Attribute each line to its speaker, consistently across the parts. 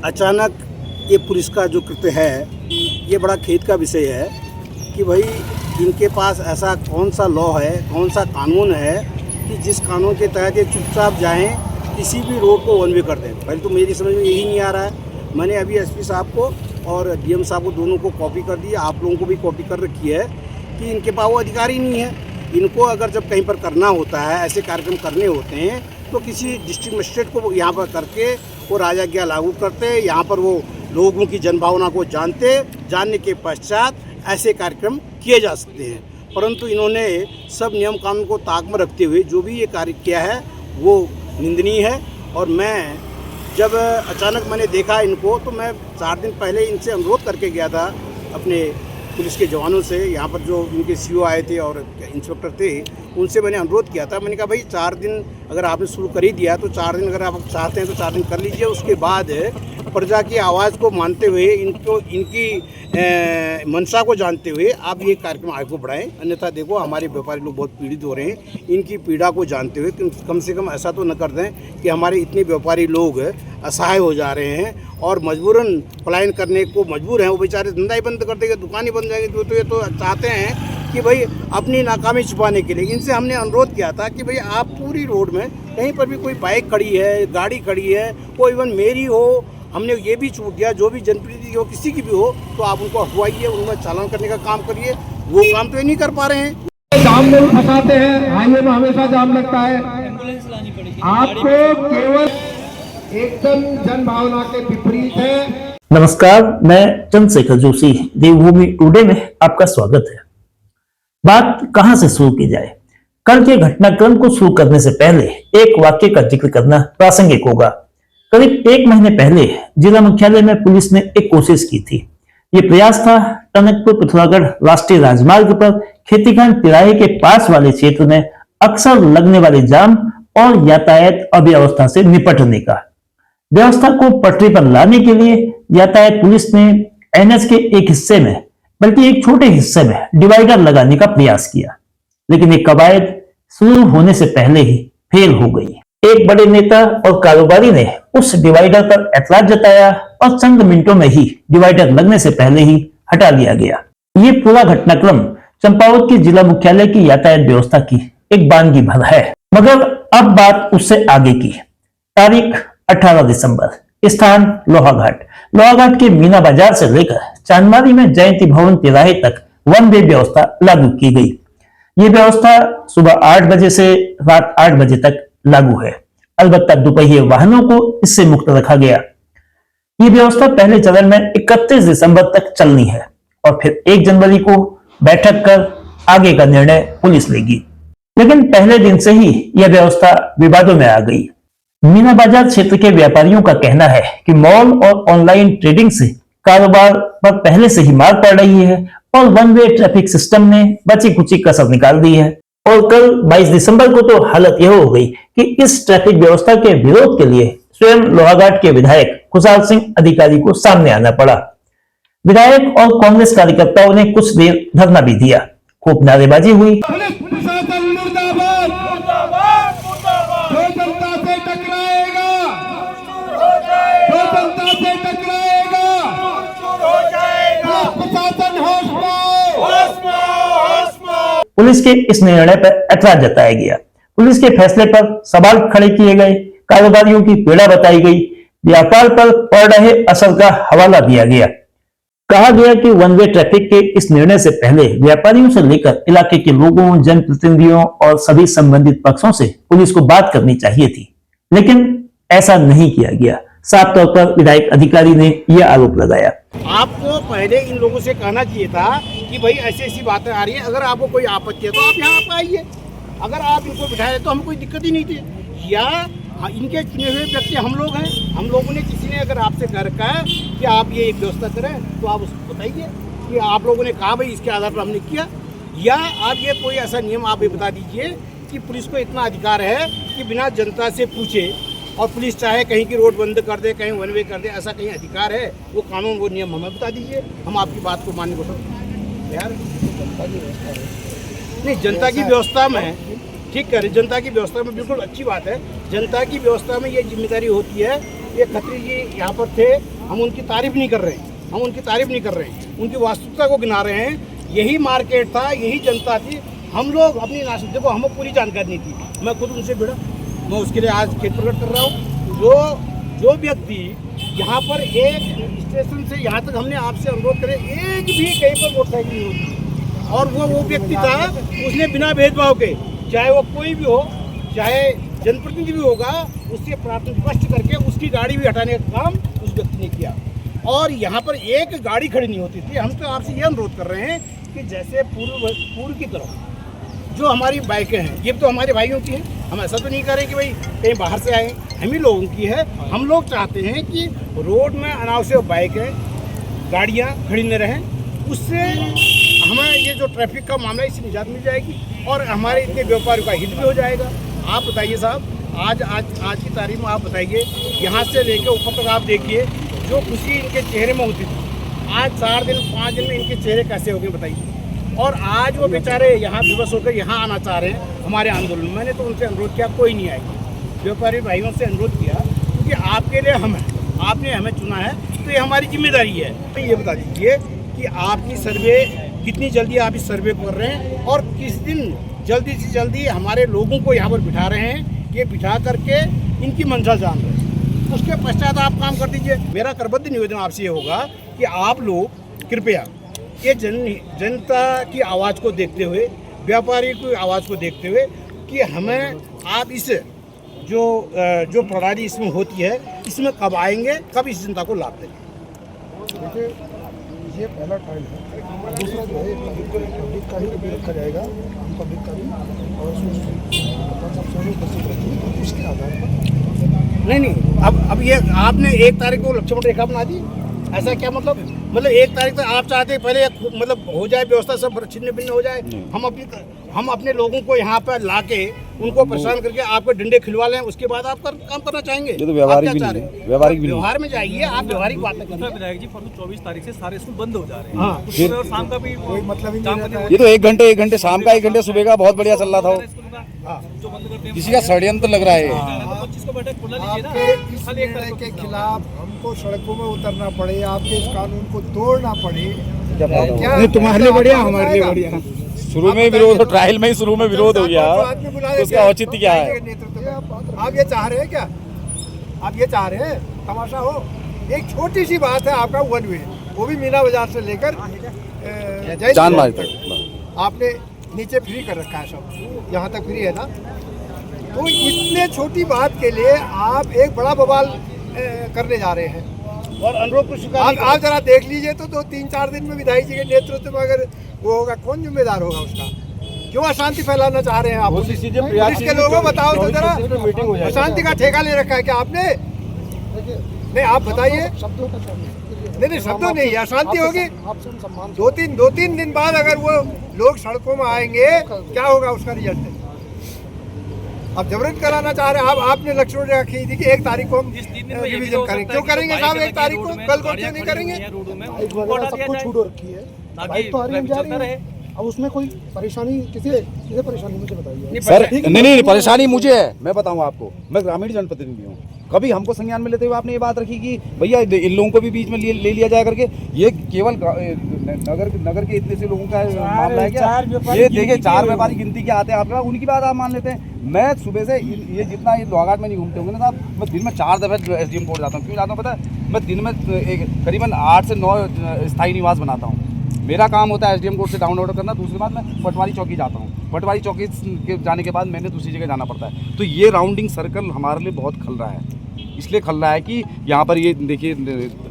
Speaker 1: अचानक ये पुलिस का जो कृत्य है ये बड़ा खेद का विषय है कि भाई इनके पास ऐसा कौन सा लॉ है, कौन सा कानून है कि जिस कानून के तहत ये चुपचाप जाएं, किसी भी रोड को वन वे कर दें। पहले तो मेरी समझ में यही नहीं आ रहा है। मैंने अभी एसपी साहब को और डीएम साहब को दोनों को कॉपी कर दी, आप लोगों को भी कॉपी कर रखी है कि इनके पास वो अधिकार ही नहीं है। इनको अगर जब कहीं पर करना होता है, ऐसे कार्यक्रम करने होते हैं तो किसी डिस्ट्रिक्ट मजिस्ट्रेट को यहाँ पर करके वो राजाज्ञा लागू करते, यहाँ पर वो लोगों की जनभावना को जानने के पश्चात ऐसे कार्यक्रम किए जा सकते हैं। परंतु इन्होंने सब नियम कानून को ताक में रखते हुए जो भी ये कार्य किया है वो निंदनीय है। और मैं जब अचानक मैंने देखा इनको तो मैं 4 दिन पहले इनसे अनुरोध करके गया था अपने पुलिस के जवानों से, यहाँ पर जो इनके सीओ आए थे और इंस्पेक्टर थे उनसे मैंने अनुरोध किया था। मैंने कहा भाई 4 दिन अगर आपने शुरू कर ही दिया तो 4 दिन अगर आप चाहते हैं तो 4 दिन कर लीजिए। उसके बाद प्रजा की आवाज़ को मानते हुए इनकी मंशा को जानते हुए आप ये कार्यक्रम आगे को बढ़ाएं। अन्यथा देखो हमारे व्यापारी लोग बहुत पीड़ित हो रहे हैं, इनकी पीड़ा को जानते हुए कम से कम ऐसा तो न कर दें कि हमारे इतने व्यापारी लोग असहाय हो जा रहे हैं और मजबूरन पलायन करने को मजबूर हैं। वो बेचारे धंधा ही बंद कर देंगे, दुकान ही बंद जाएगी। तो ये तो चाहते हैं कि भाई अपनी नाकामी छुपाने के लिए। इनसे हमने अनुरोध किया था कि भाई आप पूरी रोड में कहीं पर भी कोई बाइक खड़ी है, गाड़ी खड़ी है, कोई इवन मेरी हो, हमने ये भी छूट दिया, जो भी जनप्रतिनिधि हो किसी की भी हो तो आप उनको हटवाइए, उनका चालान करने का काम करिए। वो काम तो ये नहीं कर पा रहे हैं।
Speaker 2: जाम में फंसाते हैं, हाईवे में हमेशा जाम लगता है। आपको केवल एकदम जन भावना के विपरीत है।
Speaker 3: नमस्कार, मैं चंद्रशेखर जोशी, देवभूमि टुडे में आपका स्वागत है। बात कहां से शुरू की जाए? कल के घटनाक्रम को शुरू करने से पहले एक वाक्य का जिक्र करना प्रासंगिक होगा। करीब 1 महीने पहले जिला मुख्यालय में पुलिस ने एक कोशिश की थी। ये प्रयास था टनकपुर पिथौरागढ़ राष्ट्रीय राजमार्ग पर खेतीखान तिराहे के पास वाले क्षेत्र में अक्सर लगने वाले जाम और यातायात अव्यवस्था से निपटने का। व्यवस्था को पटरी पर लाने के लिए यातायात पुलिस ने एनएच के एक हिस्से में, बल्कि एक छोटे हिस्से में डिवाइडर लगाने का प्रयास किया, लेकिन ये कवायद शुरू होने से पहले ही फेल हो गई। एक बड़े नेता और कारोबारी ने उस डिवाइडर पर ऐतराज जताया और चंद मिनटों में ही डिवाइडर लगने से पहले ही हटा लिया गया। ये पूरा घटनाक्रम चंपावत के जिला मुख्यालय की यातायात व्यवस्था की एक वानगी भर है। मगर अब बात उससे आगे की। तारीख 18 दिसंबर, स्थान लोहाघाट। लोहाघाट के मीना बाजार से लेकर चांदमारी में जयंती भवन तिराहे तक वन वे व्यवस्था लागू की गई। ये व्यवस्था सुबह 8 बजे से रात 8 बजे तक लागू है। अलबत्ता दुपहिए वाहनों को इससे मुक्त रखा गया। ये व्यवस्था पहले चरण में 31 दिसंबर तक चलनी है और फिर 1 जनवरी को बैठक कर आगे का निर्णय पुलिस लेगी। लेकिन पहले दिन से ही यह व्यवस्था विवादों में आ गई। मीना बाजार क्षेत्र के व्यापारियों का कहना है कि मॉल और ऑनलाइन ट्रेडिंग से कारोबार पर पहले से ही मार पड़ रही है और वन वे ट्रैफिक सिस्टम ने बची कुची कसर निकाल दी है। और कल 22 दिसंबर को तो हालत यह हो गई कि इस ट्रैफिक व्यवस्था के विरोध के लिए स्वयं लोहाघाट के विधायक खुशहाल सिंह अधिकारी को सामने आना पड़ा। विधायक और कांग्रेस कार्यकर्ताओं ने कुछ देर धरना भी दिया, खूब नारेबाजी हुई। पुलिस के इस निर्णय पर ऐतराज जताया गया। पुलिस के फैसले पर सवाल खड़े किए गए, कारोबारियों की पीड़ा बताई गई, व्यापार पर पड़ रहे असर का हवाला दिया गया। कहा गया कि वन वे ट्रैफिक के इस निर्णय से पहले व्यापारियों से लेकर इलाके के लोगों, जनप्रतिनिधियों और सभी संबंधित पक्षों से पुलिस को बात करनी चाहिए थी, लेकिन ऐसा नहीं किया गया। साफ तौर पर विधायक अधिकारी ने यह आरोप लगाया।
Speaker 1: आपको पहले इन लोगों से कहना चाहिए था कि भाई ऐसी ऐसी बातें आ रही है, अगर आपको कोई आपत्ति है तो आप यहाँ आप आइए। अगर आप इनको बिठाए तो हमें कोई दिक्कत ही नहीं थी। या इनके चुने हुए व्यक्ति हम लोग हैं, हम लोगों ने किसी ने अगर आपसे कह रखा है कि आप ये एक व्यवस्था करें तो आप उसको बताइए कि आप लोगों ने कहा भाई इसके आधार पर हमने किया। या आप ये कोई ऐसा नियम आप ये बता दीजिए कि पुलिस को इतना अधिकार है कि बिना जनता से पूछे और पुलिस चाहे कहीं की रोड बंद कर दे, कहीं वन वे कर दे, ऐसा कहीं अधिकार है? वो कानून, वो नियम हमें बता दीजिए, हम आपकी बात को मानने को यार। नहीं, जनता की व्यवस्था में ठीक करें, जनता की व्यवस्था में बिल्कुल अच्छी बात है। जनता की व्यवस्था में ये जिम्मेदारी होती है ये खत्री जी यहाँ पर थे, हम उनकी तारीफ नहीं कर रहे हैं, हम उनकी तारीफ नहीं कर रहे हैं, उनकी वास्तविकता को गिना रहे हैं। यही मार्केट था, यही जनता थी। हम लोग अपनी नाशुक, देखो हमें पूरी जानकारी नहीं थी, मैं खुद उनसे भिड़ा, मैं उसके लिए आज खेत प्रकट कर रहा हूँ। जो व्यक्ति यहाँ पर एक स्टेशन से यहाँ तक हमने आपसे अनुरोध करे, एक भी कहीं पर मोटरसाइकिल नहीं होती, और वो व्यक्ति था, उसने बिना भेदभाव के, चाहे वो कोई भी हो, चाहे जनप्रतिनिधि भी होगा, उससे प्राथमिक स्पष्ट करके उसकी गाड़ी भी हटाने का काम उस व्यक्ति ने किया। और यहाँ पर एक गाड़ी खड़ी नहीं होती थी। हम तो आपसे ये अनुरोध कर रहे हैं कि जैसे पूर्व की तरफ जो हमारी बाइकें हैं, ये तो हमारे भाइयों की हैं, हम ऐसा तो नहीं करें कि भाई कहीं बाहर से आए, हम ही लोगों की है। हम लोग चाहते हैं कि रोड में अनावश्यक बाइकें, गाड़ियाँ खड़ी न रहें, उससे हमें ये जो ट्रैफिक का मामला है इससे निजात मिल जाएगी और हमारे इतने व्यापारियों का हित भी हो जाएगा। आप बताइए साहब, आज की तारीख में आप बताइए, यहाँ से लेकर ऊपर तक आप देखिए, जो खुशी इनके चेहरे में होती थी, आज 4 दिन 5 दिन में इनके चेहरे कैसे हो गए बताइए। और आज वो बेचारे यहाँ विवश होकर यहाँ आना चाह रहे हैं हमारे आंदोलन में। मैंने तो उनसे अनुरोध किया, कोई नहीं आएगी। व्यापारी भाइयों से अनुरोध किया, क्योंकि आपके लिए हम हैं, आपने हमें चुना है, तो ये हमारी जिम्मेदारी है। तो ये बता दीजिए कि आपकी सर्वे कितनी जल्दी आप इस सर्वे को कर रहे हैं और किस दिन जल्दी से जल्दी हमारे लोगों को यहाँ पर बिठा रहे हैं, ये बिठा करके इनकी मंजिल जान रहे हैं। उसके पश्चात आप काम कर दीजिए। मेरा करबद्ध निवेदन आपसे ये होगा कि आप लोग कृपया ये जनता की आवाज़ को देखते हुए, व्यापारी की आवाज़ को देखते हुए, कि हमें आप इस जो प्रणाली इसमें होती है, इसमें कब आएंगे, कब इस जनता को लाभ देंगे।
Speaker 2: देखिए, ये पहला ट्रायल है। दूसरा जो है पब्लिक का ही रिव्यू रखा जाएगा, पब्लिक का भी, और उसके आधार पर
Speaker 1: नहीं, अब ये आपने 1 तारीख को लक्ष्मण रेखा बना दी, ऐसा क्या मतलब 1 तारीख तक आप चाहते हैं पहले मतलब हो जाए व्यवस्था, सब छिन्न भिन्न हो जाए, हम अपने लोगों को यहाँ पर ला के उनको परेशान करके आपको डंडे खिलवा लें, उसके बाद आप काम करना चाहेंगे।
Speaker 4: ये तो व्यवहारिक भी नहीं है, व्यवहारिक भी नहीं।
Speaker 1: व्यवहार में जाइए, आप व्यवहारिक बातें करिए।
Speaker 5: विधायक जी, परसों 24 तारीख से सारे स्कूल बंद हो जा रहे हैं।
Speaker 1: हाँ,
Speaker 5: सुबह और शाम का भी
Speaker 2: कोई मतलब ही नहीं रहता है।
Speaker 4: ये तो 1 घंटे शाम का, 1 घंटे सुबह का बहुत बढ़िया चल रहा था।
Speaker 5: जो बंद करते हैं,
Speaker 4: किसी का षड्यंत्र लग रहा है।
Speaker 5: 25 को बैठक खुला लीजिए ना।
Speaker 2: आपके इस
Speaker 5: खाली एक
Speaker 2: निर्णय
Speaker 5: तारीख
Speaker 2: के
Speaker 5: को
Speaker 2: खिलाफ हमको सड़कों में उतरना पड़े, आपके इस कानून को तोड़ना पड़े,
Speaker 4: क्या फायदा हुआ?
Speaker 2: क्या तुम्हारे लिए बढ़िया, हमारे लिए बढ़िया।
Speaker 4: शुरू में विरोध, ट्रायल में ही शुरू में विरोध हो गया, तो उसका औचित्य क्या है?
Speaker 2: आप ये चाह रहे हैं क्या? आप ये चाह रहे हैं तमाशा हो? एक छोटी सी बात है, आपका 1 वे, वो भी मीना बाजार से लेकर
Speaker 4: जानमार्ग तक
Speaker 2: आपने नीचे फ्री कर रखा है, सब यहाँ तक फ्री है ना। तो इतने छोटी बात के लिए आप एक बड़ा बवाल करने जा रहे हैं।
Speaker 1: और अनुरोध को स्वीकार
Speaker 2: आप जरा देख लीजिए तो 2-3-4 दिन में विधायक जी के नेतृत्व में अगर वो होगा, कौन जिम्मेदार होगा उसका? क्यों अशांति फैलाना चाह रहे हैं आप? पुलिस के लोगों बताओ तो जरा, अशांति का ठेका ले रखा है क्या आपने? नहीं, आप बताइए। नहीं, शब्दों नहीं, अशांति होगी। 2-3 दिन बाद अगर वो लोग सड़कों में आएंगे, क्या होगा उसका रिजल्ट? आप जबरन कराना चाह रहे हैं। आपने लक्ष्मण रेखा खींच दी कि 1 तारीख को हम रिवीजन करेंगे। क्यों करेंगे साहब 1 तारीख को? कल को क्यों नहीं करेंगे?
Speaker 6: सबको छूट हो रखी है, बाइक तो आ रही जा रही है। अब उसमें कोई परेशानी किसे परेशानी मुझे बताइए
Speaker 4: सर। नहीं, परेशानी मुझे है, मैं बताऊं आपको, मैं ग्रामीण जनप्रतिनिधि हूँ। कभी हमको संज्ञान में लेते हुए आपने ये बात रखी कि भैया इन लोगों को भी बीच में ले लिया जाए करके। ये केवल नगर के इतने से लोगों का मामला है क्या? ये देखिए, 4 व्यापारी गिनती के आते हैं आपके पास, उनकी बात आप मान लेते हैं। मैं सुबह से ये जितना ये लोहाघाट में नहीं घूमते होंगे ना साहब, मैं दिन में 4 दफे SDM कोर्ट जाता हूँ। क्यों जाता हूँ पता है? मैं दिन में करीबन 8 से 9 स्थायी निवास बनाता हूँ। मेरा काम होता है SDM कोर्ट से डाउन ऑर्डर करना। दूसरी बात, मैं पटवारी चौकी जाता हूँ। पटवारी चौकी के जाने के बाद मैंने दूसरी जगह जाना पड़ता है। तो ये राउंडिंग सर्कल हमारे लिए बहुत खल रहा है। इसलिए खल रहा है कि यहाँ पर ये देखिए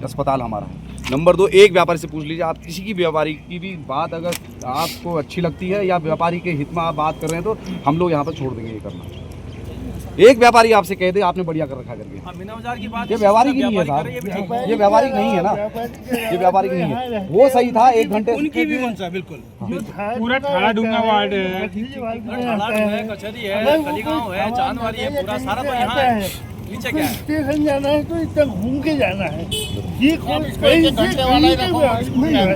Speaker 4: अस्पताल हमारा है। नंबर 2, एक व्यापारी से पूछ लीजिए, आप किसी की व्यापारी की भी बात अगर आपको अच्छी लगती है या व्यापारी के हित में आप बात कर रहे हैं, तो हम लोग यहाँ पर छोड़ देंगे ये करना। एक व्यापारी आपसे कह दे आपने बढ़िया कर रखा करके,
Speaker 5: मीना बाजार की बात,
Speaker 4: ये व्यावहारिक ही नहीं है साहब, ये व्यावहारिक नहीं है ना, ये व्यापारिक नहीं है। वो सही था 1 घंटे
Speaker 1: उनकी भी मनसा बिल्कुल
Speaker 7: पूरा ठाड़ा डूंगा वार्ड है,
Speaker 5: कचहरी है, कलीगांव है, चांदवारी है, पूरा सारा तो यहाँ है। नीचे क्या है?
Speaker 7: स्टेशन जाना है तो इतना घूम के जाना है। ये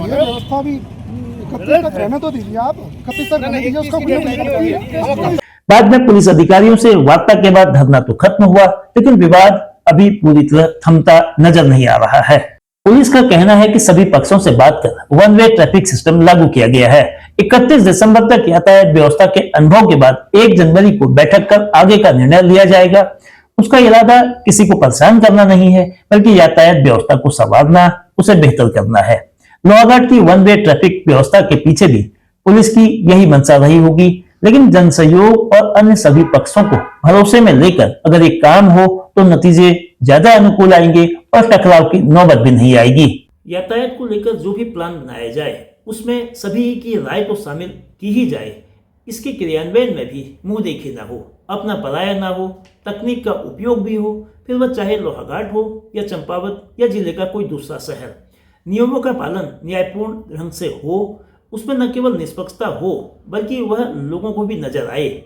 Speaker 7: व्यवस्था भी 31 तक रहना तो दीजिए, आप 31 तक रहने दीजिए उसका।
Speaker 3: बाद में पुलिस अधिकारियों से वार्ता के बाद धरना तो खत्म हुआ, लेकिन विवाद अभी पूरी तरह थमता नजर नहीं आ रहा है। पुलिस का कहना है कि सभी पक्षों से बात कर वन वे ट्रैफिक सिस्टम लागू किया गया है। 31 दिसंबर तक यातायात व्यवस्था के अनुभव के बाद 1 जनवरी को बैठक कर आगे का निर्णय लिया जाएगा। उसका इरादा किसी को परेशान करना नहीं है, बल्कि यातायात व्यवस्था को संवारना, उसे बेहतर करना है। लोहाघाट की वन वे ट्रैफिक व्यवस्था के पीछे भी पुलिस की यही मंशा रही होगी, लेकिन जन सहयोग और अन्य सभी पक्षों को भरोसे में लेकर अगर एक काम हो तो नतीजे ज्यादा अनुकूल आएंगे और टकराव की नौबत भी नहीं आएगी। यातायात को लेकर जो भी प्लान बनाया जाए उसमें सभी की राय को शामिल की ही जाए। इसके क्रियान्वयन में भी मुंह देखे ना हो, अपना पराया ना हो, तकनीक का उपयोग भी हो, फिर वह चाहे लोहाघाट हो या चंपावत या जिले का कोई दूसरा शहर। नियमों का पालन न्यायपूर्ण ढंग से हो, उसमें न केवल निष्पक्षता हो बल्कि वह लोगों को भी नजर आए।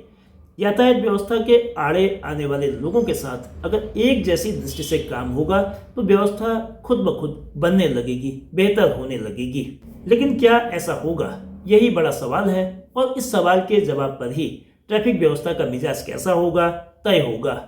Speaker 3: यातायात व्यवस्था के आड़े आने वाले लोगों के साथ अगर एक जैसी दृष्टि से काम होगा तो व्यवस्था खुद ब खुद बनने लगेगी, बेहतर होने लगेगी। लेकिन क्या ऐसा होगा, यही बड़ा सवाल है और इस सवाल के जवाब पर ही ट्रैफिक व्यवस्था का मिजाज कैसा होगा तय होगा।